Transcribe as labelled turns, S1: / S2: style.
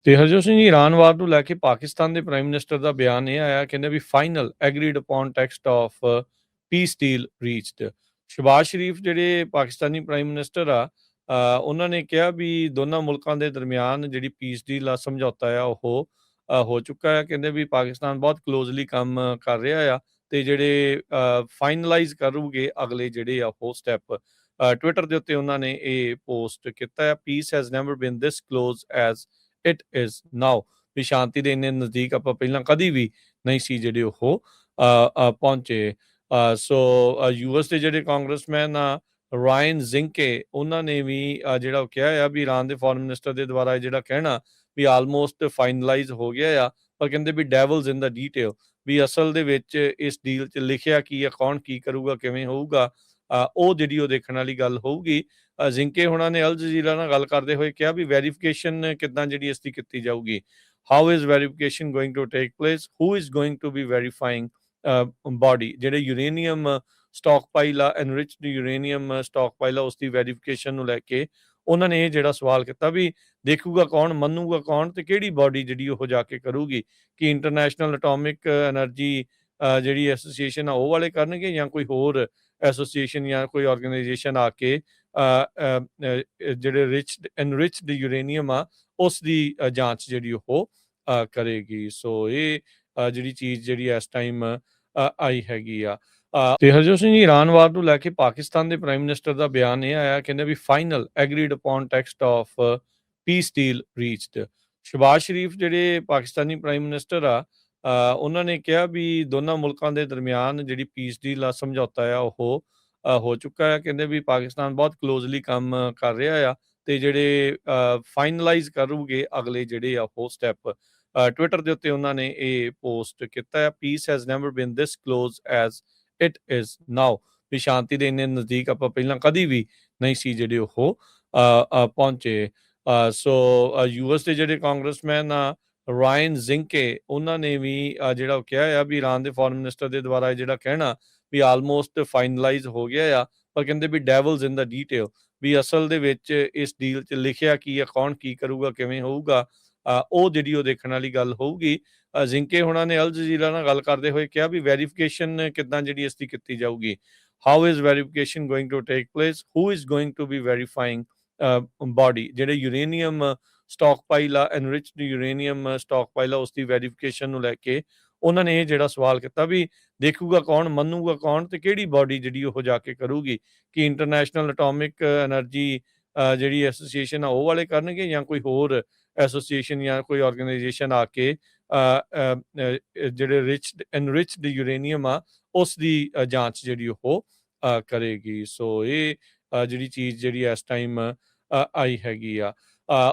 S1: ਤੇ ਹਰਜੋਤ ਸਿੰਘ ਜੀ, ਈਰਾਨ ਵਾਰ ਨੂੰ ਲੈ ਕੇ ਪਾਕਿਸਤਾਨ ਦੇ ਪ੍ਰਾਈਮ ਮਿਨਿਸਟਰ ਦਾ ਬਿਆਨ ਇਹ ਆਇਆ, ਕਹਿੰਦੇ ਵੀ final agreed upon text of peace deal reached. Shehbaz Sharif ਜਿਹੜੇ ਪਾਕਿਸਤਾਨੀ ਪ੍ਰਾਈਮ ਮਿਨਿਸਟਰ ਆ, ਉਹਨਾਂ ਨੇ ਕਿਹਾ ਵੀ ਦੋਨਾਂ ਮੁਲਕਾਂ ਦੇ ਦਰਮਿਆਨ ਜਿਹੜੀ ਪੀਸ ਡੀਲ ਆ, ਸਮਝੌਤਾ ਆ, ਉਹ ਹੋ ਚੁੱਕਾ ਹੈ। ਕਹਿੰਦੇ ਵੀ ਪਾਕਿਸਤਾਨ ਬਹੁਤ ਕਲੋਜ਼ਲੀ ਕੰਮ ਕਰ ਰਿਹਾ ਆ ਤੇ ਜਿਹੜੇ ਫਾਈਨਲਾਈਜ਼ ਕਰੂਗੇ ਅਗਲੇ ਜਿਹੜੇ ਆ ਉਹ ਸਟੈਪ। ਟਵਿੱਟਰ ਦੇ ਉੱਤੇ ਉਹਨਾਂ ਨੇ ਇਹ ਪੋਸਟ ਕੀਤਾ ਆ, peace has never been this close as it is now. ਵੀ ਸ਼ਾਂਤੀ ਦੇ ਇੰਨੇ ਨਜ਼ਦੀਕ ਆਪਾਂ ਪਹਿਲਾਂ ਕਦੀ ਵੀ ਨਹੀਂ ਸੀ ਜਿਹੜੇ ਉਹ ਪਹੁੰਚੇ। ਸੋ ਯੂਐਸ ਦੇ ਜਿਹੜੇ ਕਾਂਗਰਸਮੈਨ ਆ, ਰਾਇਨ ਜ਼ਿੰਕੇ, ਉਹਨਾਂ ਨੇ ਵੀ ਜਿਹੜਾ ਉਹ ਕਿਹਾ ਆ ਵੀ ਈਰਾਨ ਦੇ ਫੋਰਨ ਮਿਨਿਸਟਰ ਦੇ ਦੁਆਰਾ ਜਿਹੜਾ ਕਹਿਣਾ ਵੀ ਆਲਮੋਸਟ ਫਾਈਨਲਾਈਜ਼ ਹੋ ਗਿਆ ਆ, ਪਰ ਕਹਿੰਦੇ ਵੀ ਡੈਵਲਸ ਇਨ ਦਾ ਡੀਟੇਲ, ਵੀ ਅਸਲ ਦੇ ਵਿੱਚ ਇਸ ਡੀਲ 'ਚ ਲਿਖਿਆ ਕੀ ਆ, ਕੌਣ ਕੀ ਕਰੂਗਾ, ਕਿਵੇਂ ਹੋਊਗਾ, ਉਹ ਜਿਹੜੀ ਉਹ ਦੇਖਣ ਵਾਲੀ ਗੱਲ ਹੋਊਗੀ। ਜ਼ਿੰਕੇ ਹੁਣਾਂ ਨੇ ਅਲ ਜਜ਼ੀਰਾ ਨਾਲ ਗੱਲ ਕਰਦੇ ਹੋਏ ਕਿਹਾ ਵੀ ਵੈਰੀਫਿਕੇਸ਼ਨ ਕਿੱਦਾਂ ਜਿਹੜੀ ਇਸ ਦੀ ਕੀਤੀ ਜਾਊਗੀ, how is verification going to take place, who is going to be verifying body. ਜਿਹੜੇ ਯੂਰੇਨੀਅਮ ਸਟਾਕ ਪਾਈਲ ਆ, ਐਨਰਿਚਡ ਯੂਰੇਨੀਅਮ ਸਟਾਕ ਪਾਈਲ ਆ, ਉਸ ਦੀ ਵੈਰੀਫਿਕੇਸ਼ਨ ਨੂੰ ਲੈ ਕੇ ਉਹਨਾਂ ਨੇ ਇਹ ਜਿਹੜਾ ਸਵਾਲ ਕੀਤਾ ਵੀ ਦੇਖੂਗਾ ਕੌਣ, ਮੰਨੂਗਾ ਕੌਣ, ਤੇ ਕਿਹੜੀ ਬਾਡੀ ਜਿਹੜੀ ਉਹ ਜਾ ਕੇ ਕਰੂਗੀ। ਕਿ ਇੰਟਰਨੈਸ਼ਨਲ ਐਟੋਮਿਕ ਐਨਰਜੀ ਜਿਹੜੀ ਐਸੋਸੀਏਸ਼ਨ ਆ ਉਹ ਵਾਲੇ ਕਰਨਗੇ, ਜਾਂ ਕੋਈ ਹੋਰ ਐਸੋਸੀਏਸ਼ਨ ਜਾਂ ਕੋਈ ਆਰਗੇਨਾਈਜੇਸ਼ਨ ਆ ਕੇ ਜਿਹੜੇ ਐਨਰਿਚਡ ਯੂਰੇਨੀਅਮ ਆ ਉਸ ਦੀ ਜਾਂਚ ਜਿਹੜੀ ਉਹ ਕਰੇਗੀ। ਸੋ ਇਹ ਜਿਹੜੀ ਚੀਜ਼ ਜਿਹੜੀ ਇਸ ਟਾਈਮ ਆਈ ਹੈਗੀ ਆ। ਤੇ ਹਰਜੋਤ ਸਿੰਘ ਜੀ, ਈਰਾਨ ਵਾਰ ਨੂੰ ਲੈ ਕੇ ਪਾਕਿਸਤਾਨ ਦੇ ਪ੍ਰਾਈਮ ਮਿਨਿਸਟਰ ਦਾ ਬਿਆਨ ਇਹ ਆਇਆ, ਕਹਿੰਦੇ ਵੀ final agreed upon text of peace deal reached. Shehbaz Sharif ਜਿਹੜੇ ਪਾਕਿਸਤਾਨੀ ਪ੍ਰਾਈਮ ਮਿਨਿਸਟਰ ਆ, ਉਹਨਾਂ ਨੇ ਕਿਹਾ ਵੀ ਦੋਨਾਂ ਮੁਲਕਾਂ ਦੇ ਦਰਮਿਆਨ ਜਿਹੜੀ ਪੀਸ ਡੀਲ ਆ, ਸਮਝੌਤਾ ਆ, ਉਹ ਹੋ ਚੁੱਕਾ ਹੈ। ਕਹਿੰਦੇ ਵੀ ਪਾਕਿਸਤਾਨ ਬਹੁਤ ਕਲੋਜ਼ਲੀ ਕੰਮ ਕਰ ਰਿਹਾ ਆ ਤੇ ਜਿਹੜੇ ਫਾਈਨਲਾਈਜ਼ ਕਰੂਗੇ ਅਗਲੇ ਜਿਹੜੇ ਆ ਉਹ ਸਟੈਪ। ਟਵਿੱਟਰ ਦੇ ਉੱਤੇ ਉਹਨਾਂ ਨੇ ਇਹ ਪੋਸਟ ਕੀਤਾ ਆ, peace has never been this close as it is now. ਵੀ ਸ਼ਾਂਤੀ ਦੇ ਇੰਨੇ ਨਜ਼ਦੀਕ ਆਪਾਂ ਪਹਿਲਾਂ ਕਦੀ ਵੀ ਨਹੀਂ ਸੀ ਜਿਹੜੇ ਉਹ ਪਹੁੰਚੇ। ਸੋ ਯੂਐਸ ਦੇ ਜਿਹੜੇ ਕਾਂਗਰਸਮੈਨ ਆ, ਰਾਇਨ ਜ਼ਿੰਕੇ, ਉਹਨਾਂ ਨੇ ਵੀ ਜਿਹੜਾ ਉਹ ਕਿਹਾ ਆ ਵੀ ਈਰਾਨ ਦੇ ਫੋਰਨ ਮਿਨਿਸਟਰ ਦੇ ਦੁਆਰਾ ਜਿਹੜਾ ਕਹਿਣਾ ਵੀ ਆਲਮੋਸਟ ਫਾਈਨਲਾਈਜ਼ ਹੋ ਗਿਆ ਆ, ਪਰ ਕਹਿੰਦੇ ਵੀ ਡੈਵਲਸ ਇਨ ਦਾ ਡੀਟੇਲ, ਵੀ ਅਸਲ ਦੇ ਵਿੱਚ ਇਸ ਡੀਲ 'ਚ ਲਿਖਿਆ ਕੀ ਆ, ਕੌਣ ਕੀ ਕਰੂਗਾ, ਕਿਵੇਂ ਹੋਊਗਾ, ਉਹ ਜਿਹੜੀ ਉਹ ਦੇਖਣ ਵਾਲੀ ਗੱਲ ਹੋਊਗੀ। ਜ਼ਿੰਕੇ ਹੁਣਾਂ ਨੇ ਅਲ ਜਜ਼ੀਰਾ ਨਾਲ ਗੱਲ ਕਰਦੇ ਹੋਏ ਕਿਹਾ ਵੀ ਵੈਰੀਫਿਕੇਸ਼ਨ ਕਿੱਦਾਂ ਜਿਹੜੀ ਇਸ ਦੀ ਕੀਤੀ ਜਾਊਗੀ, how is verification going to take place, who is going to be verifying body. ਜਿਹੜੇ ਯੂਰੇਨੀਅਮ ਸਟਾਕ ਪਾਈਲ ਆ, ਐਨਰਿਚਡ ਯੂਰੇਨੀਅਮ ਸਟਾਕ ਪਾਈਲ ਆ, ਉਸ ਦੀ ਵੈਰੀਫਿਕੇਸ਼ਨ ਨੂੰ ਲੈ ਕੇ ਉਹਨਾਂ ਨੇ ਇਹ ਜਿਹੜਾ ਸਵਾਲ ਕੀਤਾ ਵੀ ਦੇਖੂਗਾ ਕੌਣ, ਮੰਨੂਗਾ ਕੌਣ, ਤੇ ਕਿਹੜੀ ਬਾਡੀ ਜਿਹੜੀ ਉਹ ਜਾ ਕੇ ਕਰੂਗੀ। ਕਿ ਇੰਟਰਨੈਸ਼ਨਲ ਐਟੋਮਿਕ ਐਨਰਜੀ ਜਿਹੜੀ ਐਸੋਸੀਏਸ਼ਨ ਆ ਉਹ ਵਾਲੇ ਕਰਨਗੇ, ਜਾਂ ਕੋਈ ਹੋਰ ਐਸੋਸੀਏਸ਼ਨ ਜਾਂ ਕੋਈ ਆਰਗੇਨਾਈਜੇਸ਼ਨ ਆ ਕੇ ਜਿਹੜੇ ਐਨਰਿਚਡ ਯੂਰੇਨੀਅਮ ਆ ਉਸ ਦੀ ਜਾਂਚ ਜਿਹੜੀ ਉਹ ਕਰੇਗੀ। ਸੋ ਇਹ ਜਿਹੜੀ ਚੀਜ਼ ਜਿਹੜੀ ਇਸ ਟਾਈਮ ਆਈ ਹੈਗੀ ਆ।